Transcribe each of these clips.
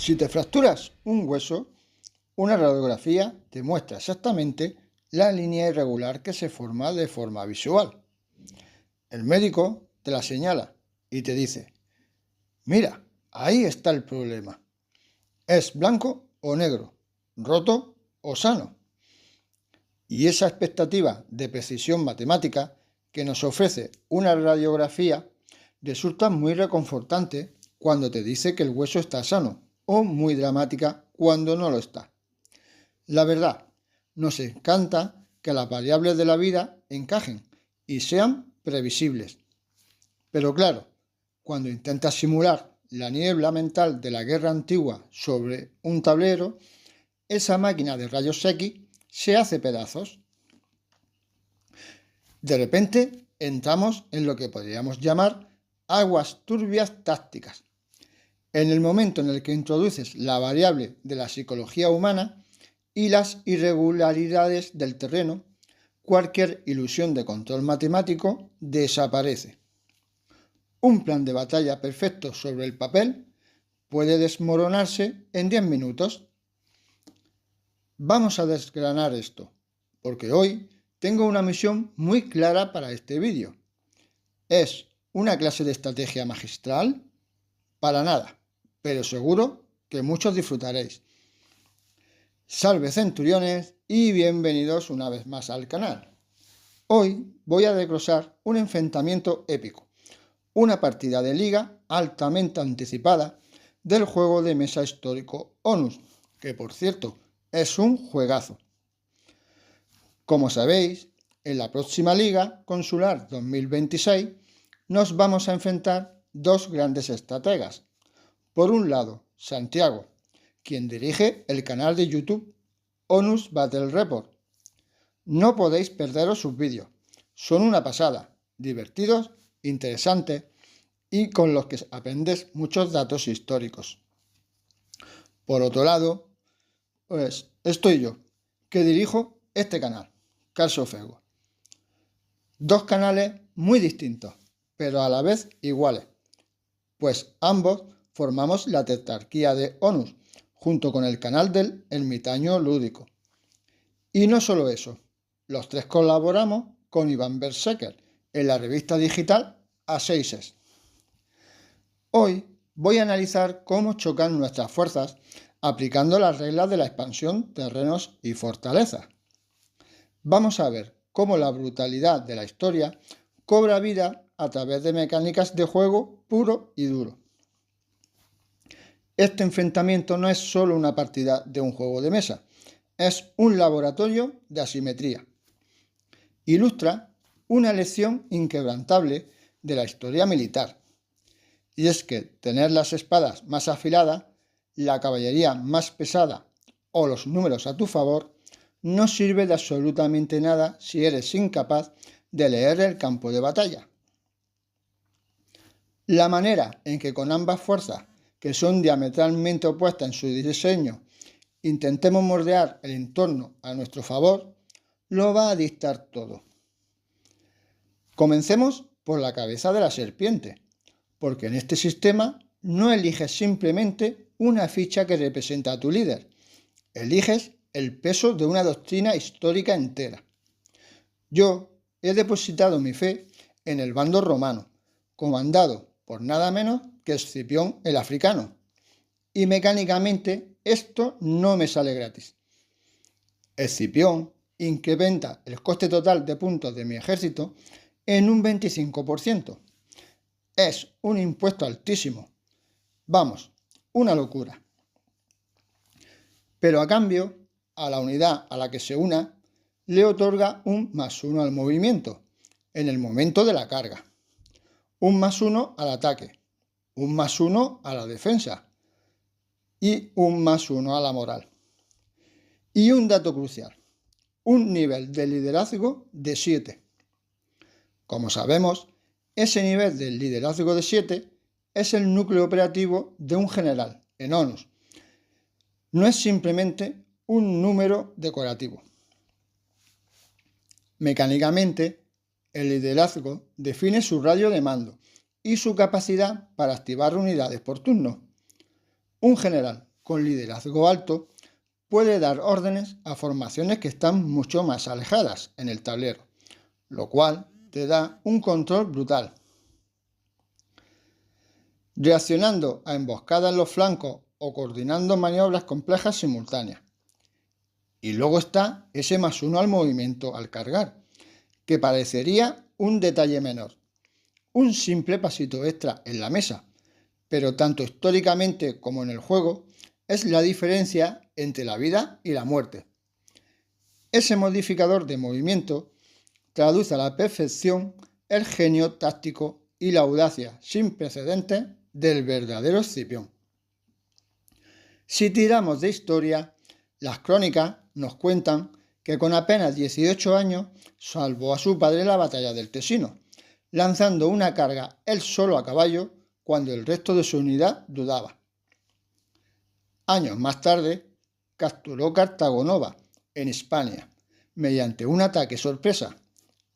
Si te fracturas un hueso, una radiografía te muestra exactamente la línea irregular que se forma de forma visual. El médico te la señala y te dice: mira, ahí está el problema. ¿Es blanco o negro? ¿Roto o sano? Y esa expectativa de precisión matemática que nos ofrece una radiografía resulta muy reconfortante cuando te dice que el hueso está sano, o muy dramática cuando no lo está. La verdad, nos encanta que las variables de la vida encajen y sean previsibles. Pero claro, cuando intentas simular la niebla mental de la guerra antigua sobre un tablero, esa máquina de rayos X se hace pedazos. De repente entramos en lo que podríamos llamar aguas turbias tácticas. En el momento en el que introduces la variable de la psicología humana y las irregularidades del terreno, cualquier ilusión de control matemático desaparece. Un plan de batalla perfecto sobre el papel puede desmoronarse en 10 minutos. Vamos a desgranar esto, porque hoy tengo una misión muy clara para este vídeo. ¿Es una clase de estrategia magistral? Para nada, pero seguro que muchos disfrutaréis. Salve centuriones y bienvenidos una vez más al canal. Hoy voy a desglosar un enfrentamiento épico, una partida de liga altamente anticipada del juego de mesa histórico Onus, que por cierto es un juegazo. Como sabéis, en la próxima Liga Consular 2026 nos vamos a enfrentar dos grandes estrategas. Por un lado, Santiago, quien dirige el canal de YouTube Onus Battle Report. No podéis perderos sus vídeos, son una pasada, divertidos, interesantes y con los que aprendes muchos datos históricos. Por otro lado, pues estoy yo, que dirijo este canal, Carso Fego. Dos canales muy distintos, pero a la vez iguales, pues ambos formamos la tetrarquía de Onus, junto con el canal del Ermitaño Lúdico. Y no solo eso, los tres colaboramos con Iván Berserker en la revista digital A6es. Hoy voy a analizar cómo chocan nuestras fuerzas aplicando las reglas de la expansión, terrenos y fortalezas. Vamos a ver cómo la brutalidad de la historia cobra vida a través de mecánicas de juego puro y duro. Este enfrentamiento no es solo una partida de un juego de mesa, es un laboratorio de asimetría. Ilustra una lección inquebrantable de la historia militar. Y es que tener las espadas más afiladas, la caballería más pesada o los números a tu favor no sirve de absolutamente nada si eres incapaz de leer el campo de batalla. La manera en que con ambas fuerzas, que son diametralmente opuestas en su diseño, intentemos moldear el entorno a nuestro favor, lo va a dictar todo. Comencemos por la cabeza de la serpiente, porque en este sistema no eliges simplemente una ficha que representa a tu líder, eliges el peso de una doctrina histórica entera. Yo he depositado mi fe en el bando romano, comandado por nada menos que Escipión el africano, y mecánicamente esto no me sale gratis. Escipión incrementa el coste total de puntos de mi ejército en un 25%. Es un impuesto altísimo. Vamos, una locura. Pero a cambio, a la unidad a la que se una, le otorga un +1 al movimiento, en el momento de la carga, un +1 al ataque, un +1 a la defensa y un +1 a la moral. Y un dato crucial, un nivel de liderazgo de 7. Como sabemos, ese nivel de liderazgo de 7 es el núcleo operativo de un general en Onus. No es simplemente un número decorativo. Mecánicamente, el liderazgo define su radio de mando y su capacidad para activar unidades por turno. Un general con liderazgo alto, puede dar órdenes a formaciones que están mucho más alejadas en el tablero, lo cual te da un control brutal. Reaccionando a emboscadas en los flancos o coordinando maniobras complejas simultáneas. Y luego está ese +1 al movimiento al cargar, que parecería un detalle menor, un simple pasito extra en la mesa, pero tanto históricamente como en el juego es la diferencia entre la vida y la muerte. Ese modificador de movimiento traduce a la perfección el genio táctico y la audacia sin precedentes del verdadero Escipión. Si tiramos de historia, las crónicas nos cuentan que con apenas 18 años salvó a su padre en la batalla del Tesino, lanzando una carga él solo a caballo cuando el resto de su unidad dudaba. Años más tarde, capturó Cartago Nova, en Hispania, mediante un ataque sorpresa,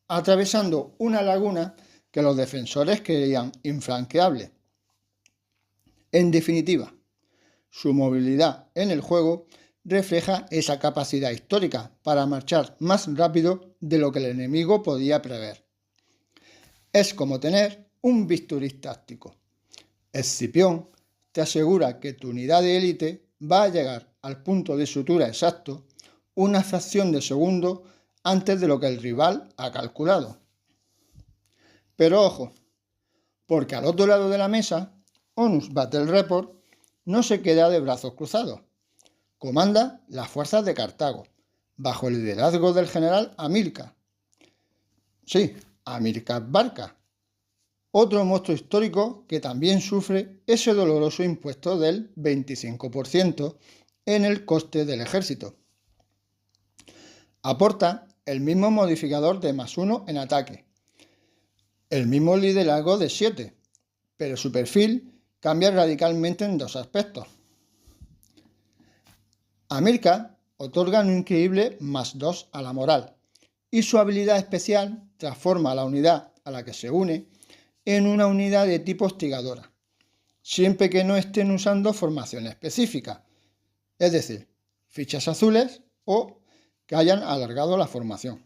atravesando una laguna que los defensores creían infranqueable. En definitiva, su movilidad en el juego refleja esa capacidad histórica para marchar más rápido de lo que el enemigo podía prever. Es como tener un bisturí táctico. Escipión te asegura que tu unidad de élite va a llegar al punto de sutura exacto una fracción de segundo antes de lo que el rival ha calculado. Pero ojo, porque al otro lado de la mesa, Onus Battle Report no se queda de brazos cruzados. Comanda las fuerzas de Cartago, bajo el liderazgo del general Hamilcar. Sí, Hamilcar Barca, otro monstruo histórico que también sufre ese doloroso impuesto del 25% en el coste del ejército. Aporta el mismo modificador de +1 en ataque, el mismo liderazgo de 7, pero su perfil cambia radicalmente en dos aspectos. Hamilcar otorga un increíble +2 a la moral y su habilidad especial transforma a la unidad a la que se une en una unidad de tipo hostigadora, siempre que no estén usando formación específica, es decir, fichas azules o que hayan alargado la formación.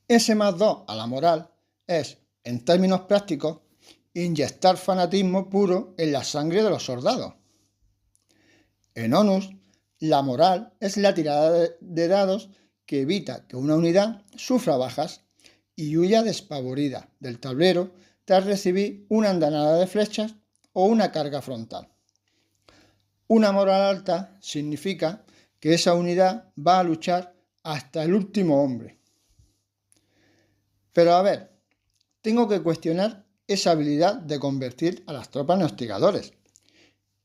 Ese +2 a la moral es, en términos prácticos, inyectar fanatismo puro en la sangre de los soldados. En Onus, la moral es la tirada de dados que evita que una unidad sufra bajas y huya despavorida del tablero tras recibir una andanada de flechas o una carga frontal. Una moral alta significa que esa unidad va a luchar hasta el último hombre. Pero a ver, tengo que cuestionar esa habilidad de convertir a las tropas en hostigadores.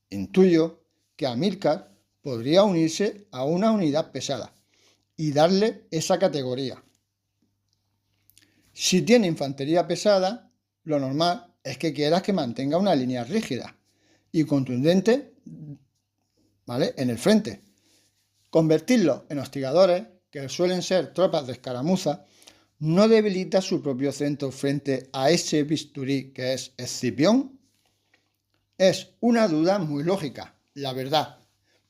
Intuyo que Hamilcar podría unirse a una unidad pesada y darle esa categoría. Si tiene infantería pesada, lo normal es que quieras que mantenga una línea rígida y contundente, ¿vale?, en el frente. Convertirlos en hostigadores, que suelen ser tropas de escaramuza, no debilita su propio centro frente a ese bisturí que es Escipión. Es una duda muy lógica, la verdad,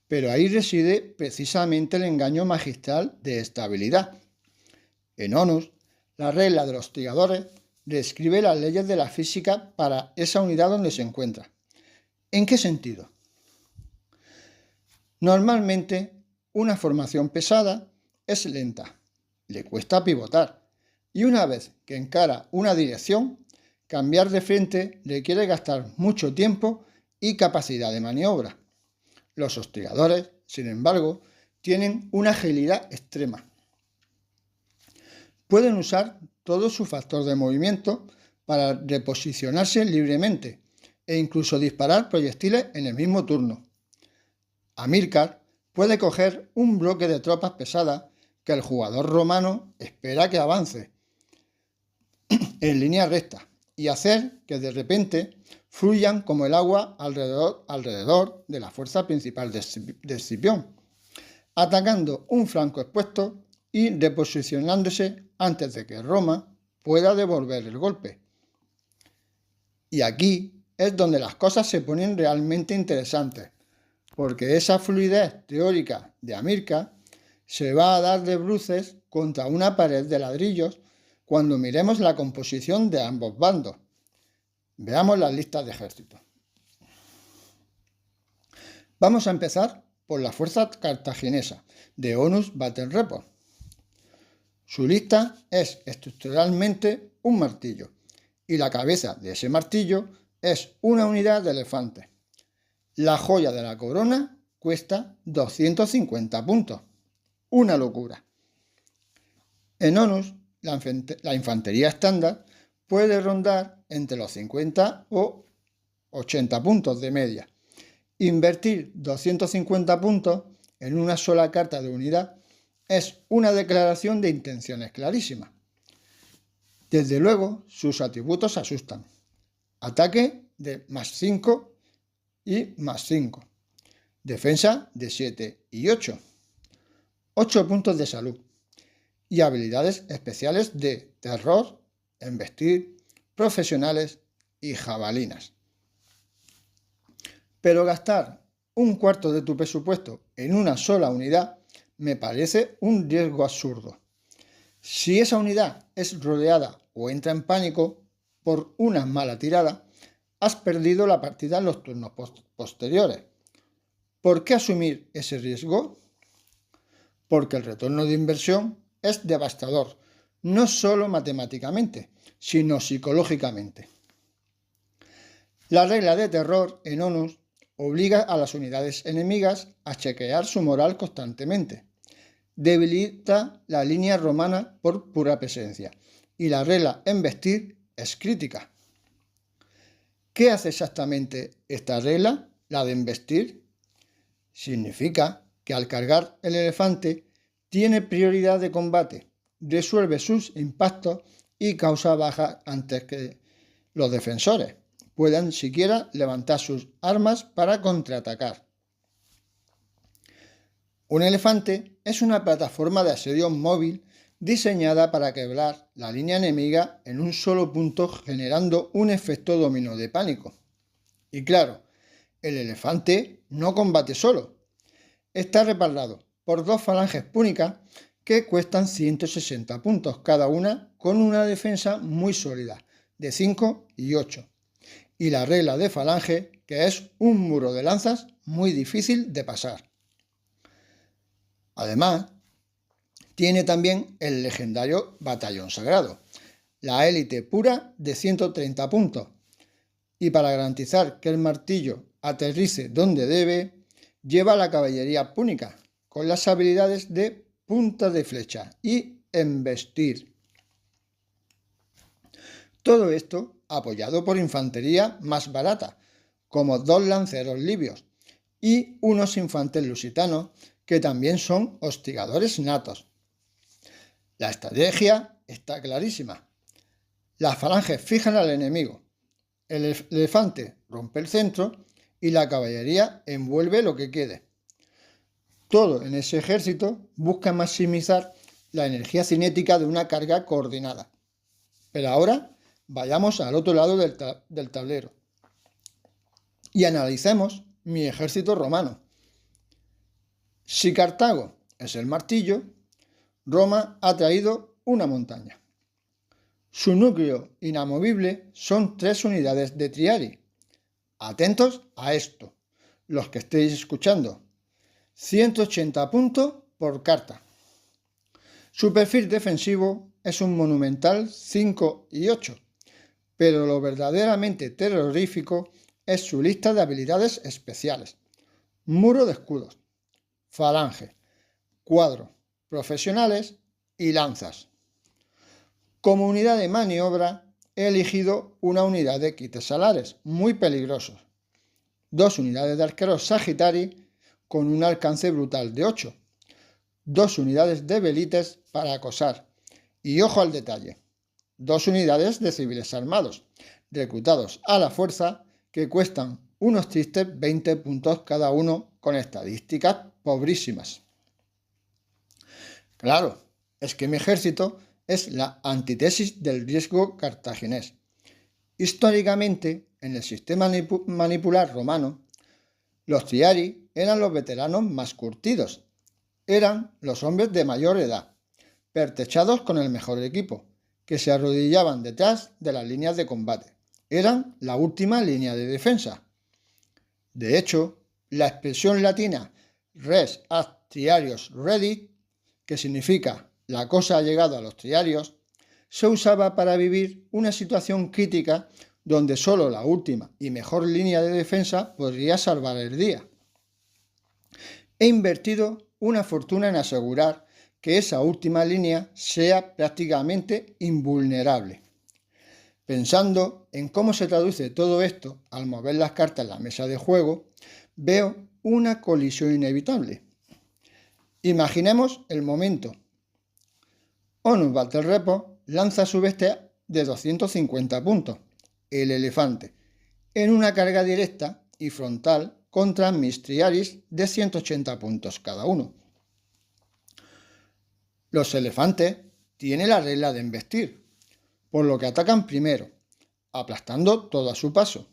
pero ahí reside precisamente el engaño magistral de esta habilidad. En Onus, la regla de los hostigadores describe las leyes de la física para esa unidad donde se encuentra. ¿En qué sentido? Normalmente, una formación pesada es lenta, le cuesta pivotar, y una vez que encara una dirección, cambiar de frente requiere gastar mucho tiempo y capacidad de maniobra. Los hostigadores, sin embargo, tienen una agilidad extrema. Pueden usar todo su factor de movimiento para reposicionarse libremente e incluso disparar proyectiles en el mismo turno. Hamilcar puede coger un bloque de tropas pesadas que el jugador romano espera que avance en línea recta y hacer que de repente fluyan como el agua alrededor de la fuerza principal de Escipión, atacando un flanco expuesto y reposicionándose antes de que Roma pueda devolver el golpe. Y aquí es donde las cosas se ponen realmente interesantes, porque esa fluidez teórica de Amílcar se va a dar de bruces contra una pared de ladrillos cuando miremos la composición de ambos bandos. Veamos las listas de ejércitos. Vamos a empezar por la fuerza cartaginesa de Onus Battle Report. Su lista es estructuralmente un martillo y la cabeza de ese martillo es una unidad de elefante. La joya de la corona cuesta 250 puntos. Una locura. En Onus, la infantería estándar puede rondar entre los 50 o 80 puntos de media. Invertir 250 puntos en una sola carta de unidad es una declaración de intenciones clarísima. Desde luego, sus atributos asustan. Ataque de +5 y +5. Defensa de 7 y 8. 8 puntos de salud. Y habilidades especiales de terror, embestir, profesionales y jabalinas. Pero gastar un cuarto de tu presupuesto en una sola unidad me parece un riesgo absurdo. Si esa unidad es rodeada o entra en pánico por una mala tirada, has perdido la partida en los turnos posteriores. ¿Por qué asumir ese riesgo? Porque el retorno de inversión es devastador, no solo matemáticamente, sino psicológicamente. La regla de terror en Onus obliga a las unidades enemigas a chequear su moral constantemente. Debilita la línea romana por pura presencia y la regla embestir es crítica. ¿Qué hace exactamente esta regla, la de embestir? Significa que al cargar el elefante tiene prioridad de combate, resuelve sus impactos y causa bajas antes que los defensores puedan siquiera levantar sus armas para contraatacar. Un elefante es una plataforma de asedio móvil diseñada para quebrar la línea enemiga en un solo punto, generando un efecto dominó de pánico. Y claro, el elefante no combate solo. Está respaldado por 2 falanges púnicas que cuestan 160 puntos cada una, con una defensa muy sólida, de 5 y 8. Y la regla de falange, que es un muro de lanzas muy difícil de pasar. Además, tiene también el legendario Batallón Sagrado, la élite pura de 130 puntos. Y para garantizar que el martillo aterrice donde debe, lleva la caballería púnica, con las habilidades de punta de flecha y embestir. Todo esto apoyado por infantería más barata, como 2 lanceros libios y unos infantes lusitanos que también son hostigadores natos. La estrategia está clarísima. Las falanges fijan al enemigo, el elefante rompe el centro y la caballería envuelve lo que quede. Todo en ese ejército busca maximizar la energía cinética de una carga coordinada. Pero ahora vayamos al otro lado del tablero y analicemos mi ejército romano. Si Cartago es el martillo, Roma ha traído una montaña. Su núcleo inamovible son 3 unidades de triari. Atentos a esto, los que estéis escuchando. 180 puntos por carta. Su perfil defensivo es un monumental 5 y 8, pero lo verdaderamente terrorífico es su lista de habilidades especiales. Muro de escudos, falange, cuadro, profesionales y lanzas. Como unidad de maniobra he elegido una unidad de quitesalares muy peligrosos, 2 unidades de arqueros sagitari con un alcance brutal de 8, 2 unidades de velites para acosar y, ojo al detalle, 2 unidades de civiles armados, reclutados a la fuerza, que cuestan unos tristes 20 puntos cada uno, con estadísticas pobrísimas. Claro, es que mi ejército es la antítesis del riesgo cartaginés. Históricamente, en el sistema manipular romano, los triari eran los veteranos más curtidos. Eran los hombres de mayor edad, pertrechados con el mejor equipo, que se arrodillaban detrás de las líneas de combate. Eran la última línea de defensa. De hecho, la expresión latina res ad triarios redit, que significa la cosa ha llegado a los triarios, se usaba para vivir una situación crítica donde solo la última y mejor línea de defensa podría salvar el día. He invertido una fortuna en asegurar que esa última línea sea prácticamente invulnerable. Pensando en cómo se traduce todo esto al mover las cartas en la mesa de juego, veo una colisión inevitable. Imaginemos el momento. Onus Battle Report lanza su bestia de 250 puntos, el elefante, en una carga directa y frontal contra mis Triaris de 180 puntos cada uno. Los elefantes tienen la regla de embestir, por lo que atacan primero, aplastando todo a su paso.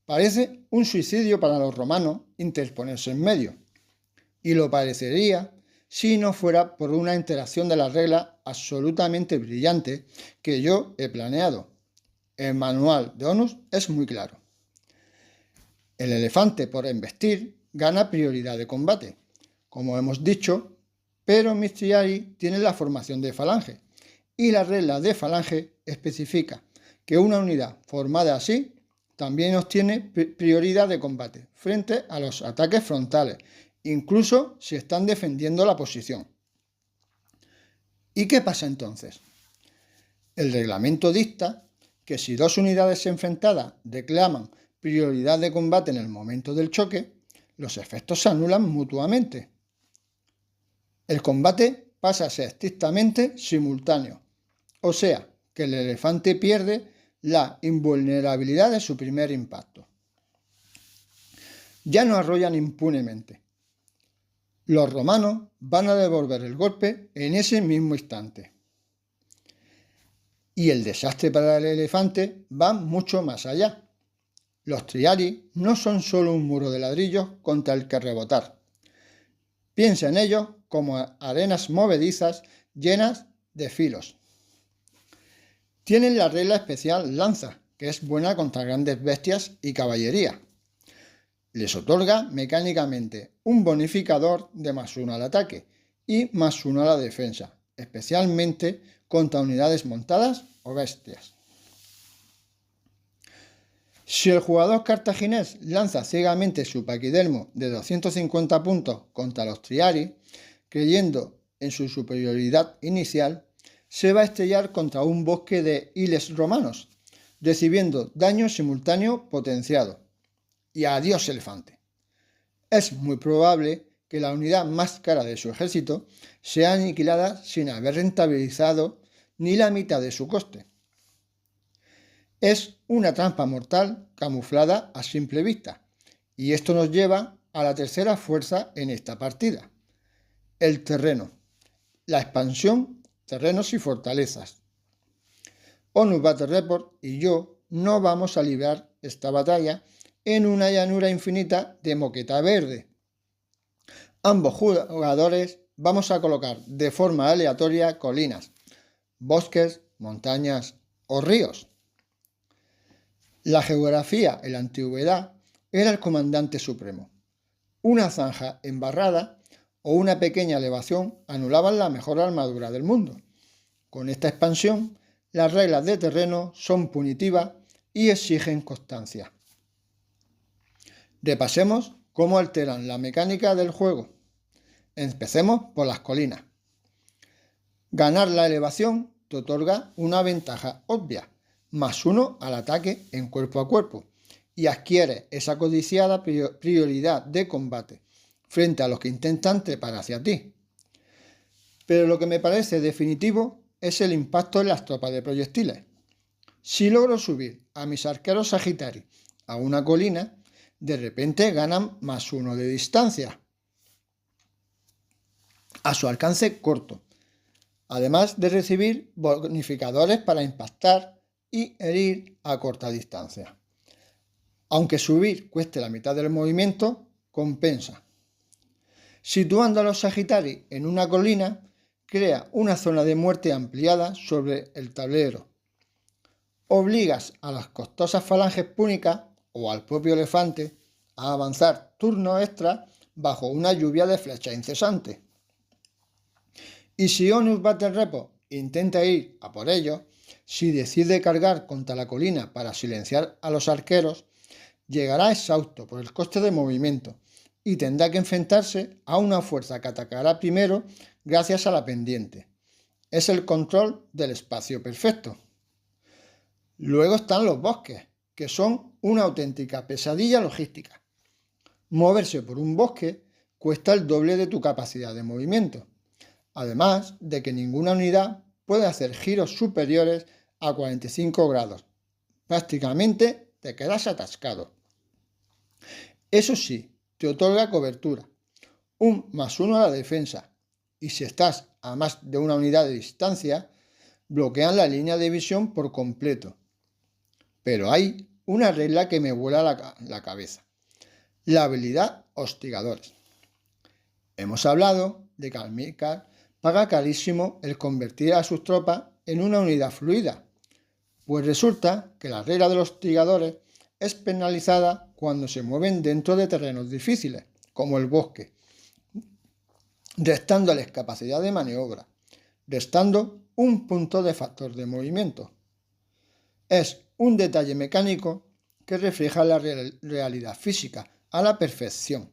Parece un suicidio para los romanos interponerse en medio, y lo parecería si no fuera por una interacción de la regla absolutamente brillante que yo he planeado. El manual de Onus es muy claro. El elefante por embestir gana prioridad de combate, como hemos dicho, pero mis Triarii tienen la formación de falange, y la regla de falange especifica que una unidad formada así también obtiene prioridad de combate frente a los ataques frontales, incluso si están defendiendo la posición. ¿Y qué pasa entonces? El reglamento dicta que si dos unidades enfrentadas reclaman prioridad de combate en el momento del choque, los efectos se anulan mutuamente. El combate pasa a ser estrictamente simultáneo, o sea, que el elefante pierde la invulnerabilidad de su primer impacto. Ya no arrollan impunemente. Los romanos van a devolver el golpe en ese mismo instante. Y el desastre para el elefante va mucho más allá. Los Triarii no son solo un muro de ladrillos contra el que rebotar. Piensa en ellos como arenas movedizas llenas de filos. Tienen la regla especial lanza, que es buena contra grandes bestias y caballería. Les otorga mecánicamente un bonificador de +1 al ataque y +1 a la defensa, especialmente contra unidades montadas o bestias. Si el jugador cartaginés lanza ciegamente su paquidermo de 250 puntos contra los Triarii, creyendo en su superioridad inicial, se va a estrellar contra un bosque de hiles romanos, recibiendo daño simultáneo potenciado. Y adiós elefante. Es muy probable que la unidad más cara de su ejército sea aniquilada sin haber rentabilizado ni la mitad de su coste. Es una trampa mortal camuflada a simple vista, y esto nos lleva a la tercera fuerza en esta partida, el terreno, la expansión, terrenos y fortalezas. Onus Battle Report y yo no vamos a librar esta batalla en una llanura infinita de moqueta verde. Ambos jugadores vamos a colocar de forma aleatoria colinas, bosques, montañas o ríos. La geografía en la antigüedad era el comandante supremo. Una zanja embarrada o una pequeña elevación anulaban la mejor armadura del mundo. Con esta expansión, las reglas de terreno son punitivas y exigen constancia. Repasemos cómo alteran la mecánica del juego. Empecemos por las colinas. Ganar la elevación te otorga una ventaja obvia, +1 al ataque en cuerpo a cuerpo, y adquieres esa codiciada prioridad de combate frente a los que intentan trepar hacia ti. Pero lo que me parece definitivo es el impacto en las tropas de proyectiles. Si logro subir a mis arqueros Sagitari a una colina, de repente ganan +1 de distancia a su alcance corto, además de recibir bonificadores para impactar y herir a corta distancia. Aunque subir cueste la mitad del movimiento, compensa. Situando a los Sagitari en una colina, crea una zona de muerte ampliada sobre el tablero. Obligas a las costosas falanges púnicas o al propio elefante a avanzar turnos extra bajo una lluvia de flechas incesante. Y si Onus Battle Report intenta ir a por ellos, si decide cargar contra la colina para silenciar a los arqueros, llegará exhausto por el coste de movimiento y tendrá que enfrentarse a una fuerza que atacará primero gracias a la pendiente. Es el control del espacio perfecto. Luego están los bosques, que son una auténtica pesadilla logística. Moverse por un bosque cuesta el doble de tu capacidad de movimiento, además de que ninguna unidad puede hacer giros superiores a 45 grados. Prácticamente te quedas atascado. Eso sí, te otorga cobertura, un +1 a la defensa, y si estás a más de una unidad de distancia, bloquean la línea de visión por completo. Pero hay una regla que me vuela la cabeza: la habilidad Hostigadores. Hemos hablado de que Amílcar paga carísimo el convertir a sus tropas en una unidad fluida, pues resulta que la regla de los hostigadores es penalizada cuando se mueven dentro de terrenos difíciles, como el bosque, restándoles capacidad de maniobra, restando un punto de factor de movimiento. Es un detalle mecánico que refleja la realidad física a la perfección.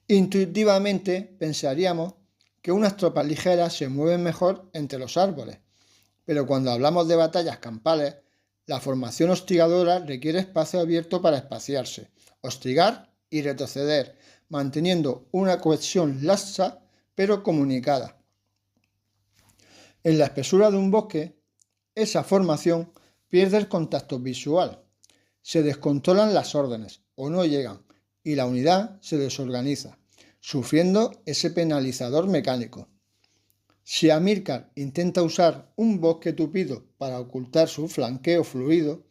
Intuitivamente pensaríamos que unas tropas ligeras se mueven mejor entre los árboles, pero cuando hablamos de batallas campales, la formación hostigadora requiere espacio abierto para espaciarse, hostigar y retroceder, manteniendo una cohesión laxa pero comunicada. En la espesura de un bosque, esa formación pierde el contacto visual, se descontrolan las órdenes o no llegan y la unidad se desorganiza, sufriendo ese penalizador mecánico. Si Amílcar intenta usar un bosque tupido para ocultar su flanqueo fluido,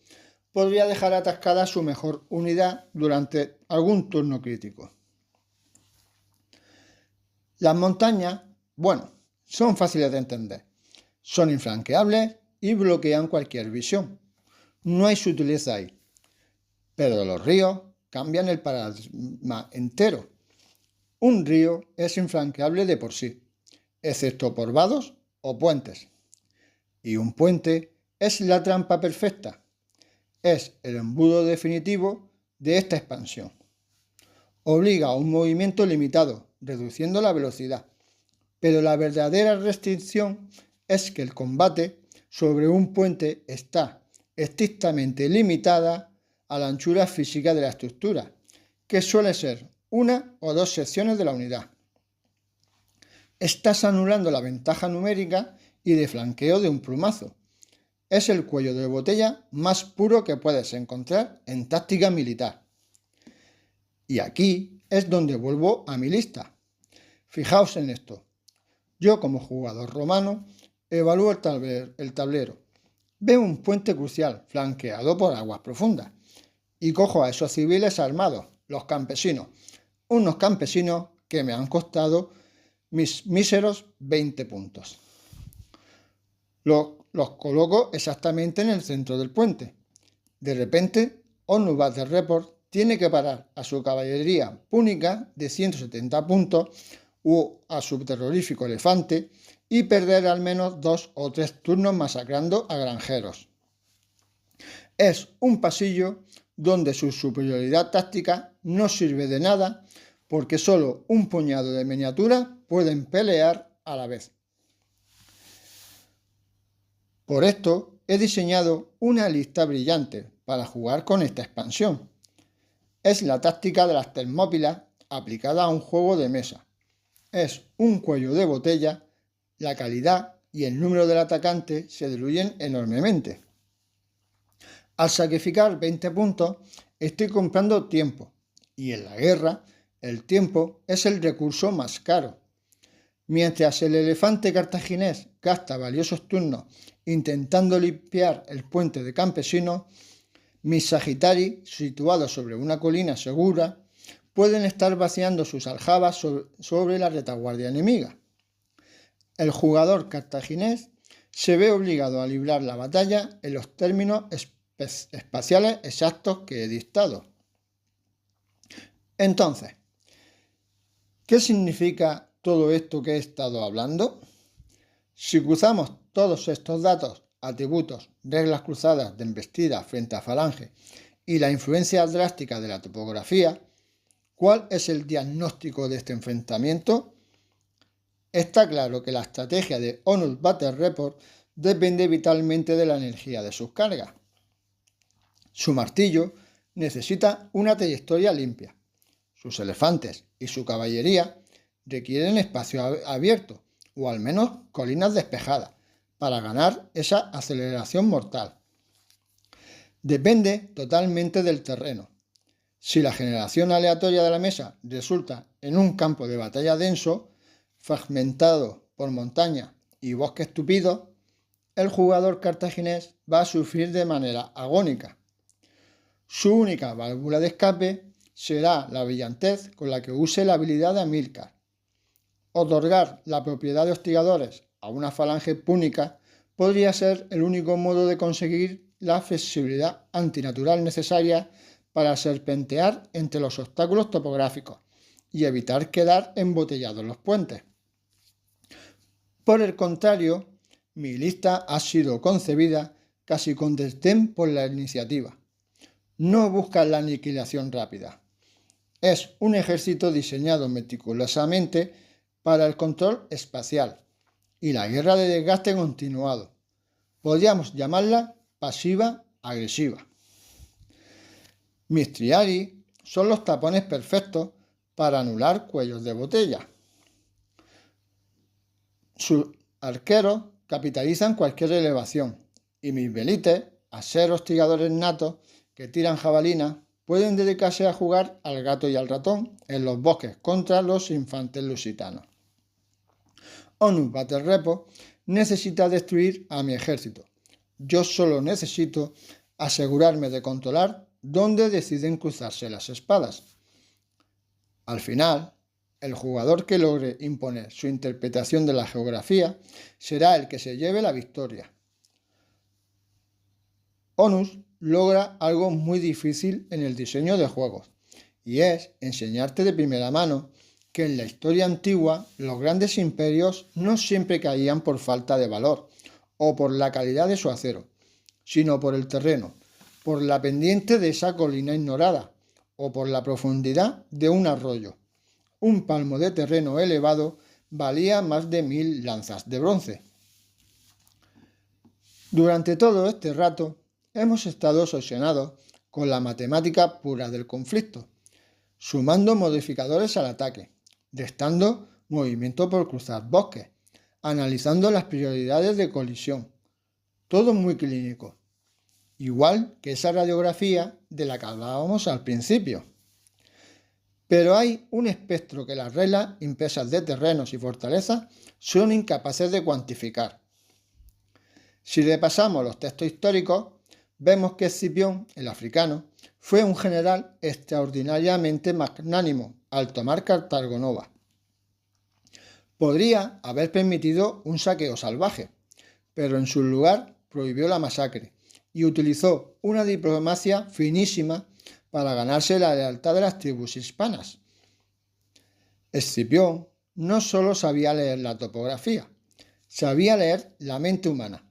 podría dejar atascada a su mejor unidad durante algún turno crítico. Las montañas, son fáciles de entender, son infranqueables y bloquean cualquier visión. No hay sutileza ahí. Pero los ríos cambian el paradigma entero. Un río es infranqueable de por sí, excepto por vados o puentes. Y un puente es la trampa perfecta. Es el embudo definitivo de esta expansión. Obliga a un movimiento limitado, reduciendo la velocidad. Pero la verdadera restricción es que el combate sobre un puente está estrictamente limitada a la anchura física de la estructura, que suele ser una o dos secciones de la unidad. Estás anulando la ventaja numérica y de flanqueo de un plumazo. Es el cuello de botella más puro que puedes encontrar en táctica militar. Y aquí es donde vuelvo a mi lista. Fijaos en esto. Yo, como jugador romano, evalúo el tablero. Veo un puente crucial flanqueado por aguas profundas y cojo a esos civiles armados, los campesinos. Unos campesinos que me han costado mis míseros 20 puntos. Los coloco exactamente en el centro del puente. De repente, Onus Battle Report tiene que parar a su caballería púnica de 170 puntos o a su terrorífico elefante y perder al menos 2 o 3 turnos masacrando a granjeros. Es un pasillo donde su superioridad táctica no sirve de nada porque solo un puñado de miniaturas pueden pelear a la vez. Por esto he diseñado una lista brillante para jugar con esta expansión. Es la táctica de las Termópilas aplicada a un juego de mesa. Es un cuello de botella, la calidad y el número del atacante se diluyen enormemente. Al sacrificar 20 puntos, estoy comprando tiempo, y en la guerra, el tiempo es el recurso más caro. Mientras el elefante cartaginés gasta valiosos turnos intentando limpiar el puente de campesinos, mis Sagitari, situados sobre una colina segura, pueden estar vaciando sus aljabas sobre la retaguardia enemiga. El jugador cartaginés se ve obligado a librar la batalla en los términos espaciales exactos que he dictado. Entonces, ¿qué significa todo esto que he estado hablando? Si cruzamos todos estos datos, atributos, reglas cruzadas de embestida frente a falange y la influencia drástica de la topografía, ¿cuál es el diagnóstico de este enfrentamiento? Está claro que la estrategia de Onus Battle Report depende vitalmente de la energía de sus cargas. Su martillo necesita una trayectoria limpia. Sus elefantes y su caballería requieren espacio abierto, o al menos colinas despejadas, para ganar esa aceleración mortal. Depende totalmente del terreno. Si la generación aleatoria de la mesa resulta en un campo de batalla denso, fragmentado por montañas y bosques tupidos, el jugador cartaginés va a sufrir de manera agónica. Su única válvula de escape será la brillantez con la que use la habilidad de Amílcar. Otorgar la propiedad de hostigadores a una falange púnica podría ser el único modo de conseguir la flexibilidad antinatural necesaria para serpentear entre los obstáculos topográficos y evitar quedar embotellados en los puentes. Por el contrario, mi lista ha sido concebida casi con desdén por la iniciativa. No busca la aniquilación rápida. Es un ejército diseñado meticulosamente para el control espacial y la guerra de desgaste continuado. Podríamos llamarla pasiva-agresiva. Mis Triarii son los tapones perfectos para anular cuellos de botella. Sus arqueros capitalizan cualquier elevación y mis velites, a ser hostigadores natos que tiran jabalinas, pueden dedicarse a jugar al gato y al ratón en los bosques contra los infantes lusitanos. Onus Battle Report necesita destruir a mi ejército. Yo solo necesito asegurarme de controlar dónde deciden cruzarse las espadas. Al final, el jugador que logre imponer su interpretación de la geografía será el que se lleve la victoria. Onus logra algo muy difícil en el diseño de juegos, y es enseñarte de primera mano que en la historia antigua los grandes imperios no siempre caían por falta de valor o por la calidad de su acero, sino por el terreno, por la pendiente de esa colina ignorada o por la profundidad de un arroyo. Un palmo de terreno elevado valía más de 1000 lanzas de bronce. Durante todo este rato hemos estado obsesionados con la matemática pura del conflicto, sumando modificadores al ataque, restando movimiento por cruzar bosques, analizando las prioridades de colisión. Todo muy clínico, igual que esa radiografía de la que hablábamos al principio. Pero hay un espectro que las reglas impresas de terrenos y fortalezas son incapaces de cuantificar. Si repasamos los textos históricos, vemos que Escipión, el africano, fue un general extraordinariamente magnánimo al tomar Cartago Nova. Podría haber permitido un saqueo salvaje, pero en su lugar prohibió la masacre y utilizó una diplomacia finísima para ganarse la lealtad de las tribus hispanas. Escipión no solo sabía leer la topografía, sabía leer la mente humana,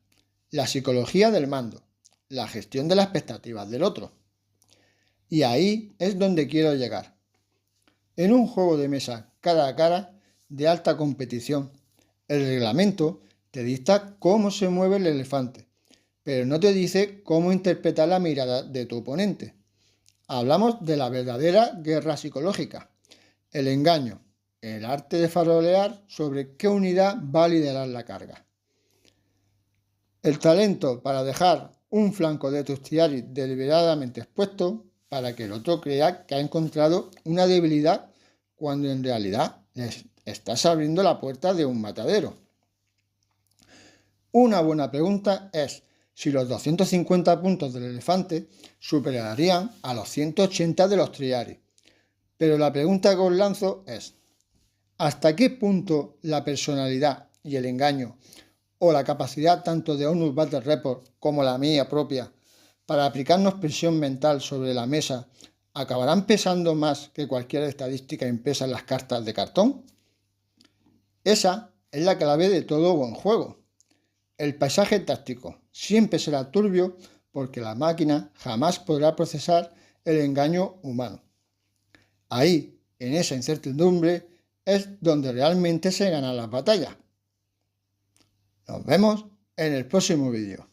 la psicología del mando, la gestión de las expectativas del otro. Y ahí es donde quiero llegar. En un juego de mesa cara a cara de alta competición, el reglamento te dicta cómo se mueve el elefante, pero no te dice cómo interpretar la mirada de tu oponente. Hablamos de la verdadera guerra psicológica, el engaño, el arte de farolear sobre qué unidad va a liderar la carga. El talento para dejar un flanco de tus Triarii deliberadamente expuesto para que el otro crea que ha encontrado una debilidad cuando en realidad les estás abriendo la puerta de un matadero. Una buena pregunta es si los 250 puntos del elefante superarían a los 180 de los Triarii. Pero la pregunta que os lanzo es, ¿hasta qué punto la personalidad y el engaño o la capacidad tanto de Onus Battle Report como la mía propia para aplicarnos presión mental sobre la mesa acabarán pesando más que cualquier estadística impresa en las cartas de cartón? Esa es la clave de todo buen juego. El paisaje táctico siempre será turbio porque la máquina jamás podrá procesar el engaño humano. Ahí, en esa incertidumbre, es donde realmente se ganan las batallas. Nos vemos en el próximo vídeo.